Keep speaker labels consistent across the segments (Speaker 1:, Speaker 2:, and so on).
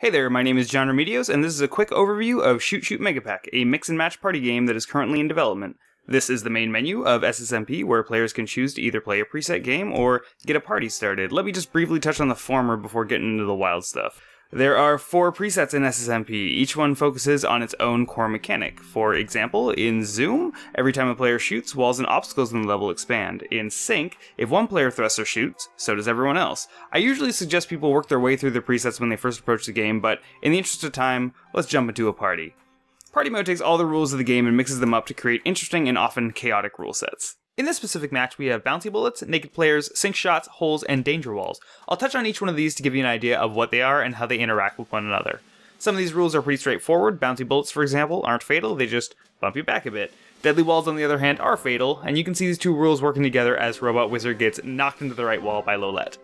Speaker 1: Hey there, my name is Jon Remedios, and this is a quick overview of Shoot Shoot Megapack, a mix-and-match party game that is currently in development. This is the main menu of SSMP, where players can choose to either play a preset game or get a party started. Let me just briefly touch on the former before getting into the wild stuff. There are 4 presets in SSMP, each one focuses on its own core mechanic. For example, in Zoom, every time a player shoots, walls and obstacles in the level expand. In Sync, if one player thrusts or shoots, so does everyone else. I usually suggest people work their way through the presets when they first approach the game, but in the interest of time, let's jump into a party. Party mode takes all the rules of the game and mixes them up to create interesting and often chaotic rule sets. In this specific match, we have bouncy bullets, naked players, sink shots, holes, and danger walls. I'll touch on each one of these to give you an idea of what they are and how they interact with one another. Some of these rules are pretty straightforward. Bouncy bullets, for example, aren't fatal, they just bump you back a bit. Deadly walls, on the other hand, are fatal, and you can see these two rules working together as Robot Wizard gets knocked into the right wall by Lolette.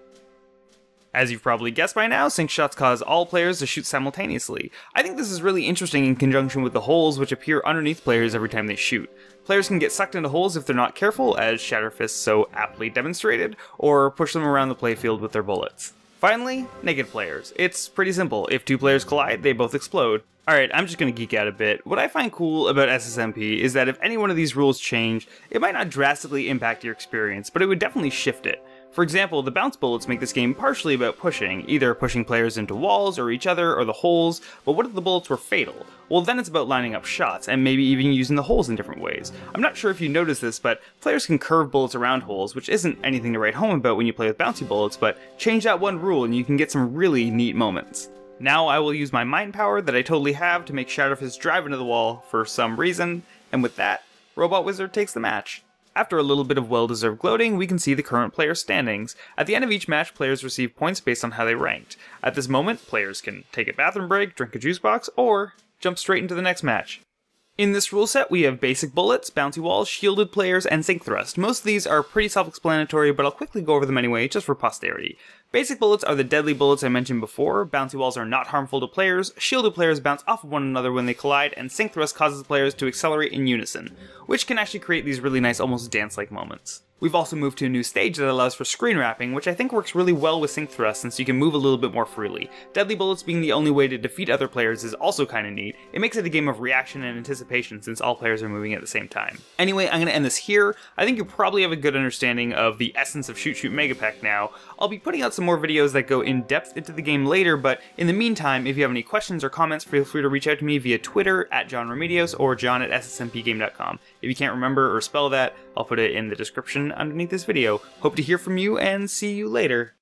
Speaker 1: As you've probably guessed by now, sink shots cause all players to shoot simultaneously. I think this is really interesting in conjunction with the holes which appear underneath players every time they shoot. Players can get sucked into holes if they're not careful, as Shatterfist so aptly demonstrated, or push them around the playfield with their bullets. Finally, naked players. It's pretty simple. If 2 players collide, they both explode. Alright, I'm just gonna geek out a bit. What I find cool about SSMP is that if any one of these rules change, it might not drastically impact your experience, but it would definitely shift it. For example, the bounce bullets make this game partially about pushing, either pushing players into walls or each other or the holes, but what if the bullets were fatal? Well, then it's about lining up shots, and maybe even using the holes in different ways. I'm not sure if you noticed this, but players can curve bullets around holes, which isn't anything to write home about when you play with bouncy bullets, but change that one rule and you can get some really neat moments. Now I will use my mind power that I totally have to make Shatterfist drive into the wall for some reason, and with that, Robot Wizard takes the match. After a little bit of well-deserved gloating, we can see the current player standings. At the end of each match, players receive points based on how they ranked. At this moment, players can take a bathroom break, drink a juice box, or jump straight into the next match. In this rule set, we have basic bullets, bouncy walls, shielded players, and sink thrust. Most of these are pretty self-explanatory, but I'll quickly go over them anyway, just for posterity. Basic bullets are the deadly bullets I mentioned before, bouncy walls are not harmful to players, shielded players bounce off of one another when they collide, and sink thrust causes players to accelerate in unison, which can actually create these really nice, almost dance-like moments. We've also moved to a new stage that allows for screen wrapping, which I think works really well with sink thrust since you can move a little bit more freely. Deadly bullets being the only way to defeat other players is also kinda neat. It makes it a game of reaction and anticipation since all players are moving at the same time. Anyway, I'm gonna end this here. I think you probably have a good understanding of the essence of Shoot Shoot Megapack now. I'll be putting out some more videos that go in depth into the game later, but in the meantime, if you have any questions or comments, feel free to reach out to me via Twitter at Jon Remedios or jon@ssmpgame.com. If you can't remember or spell that, I'll put it in the description underneath this video. Hope to hear from you and see you later.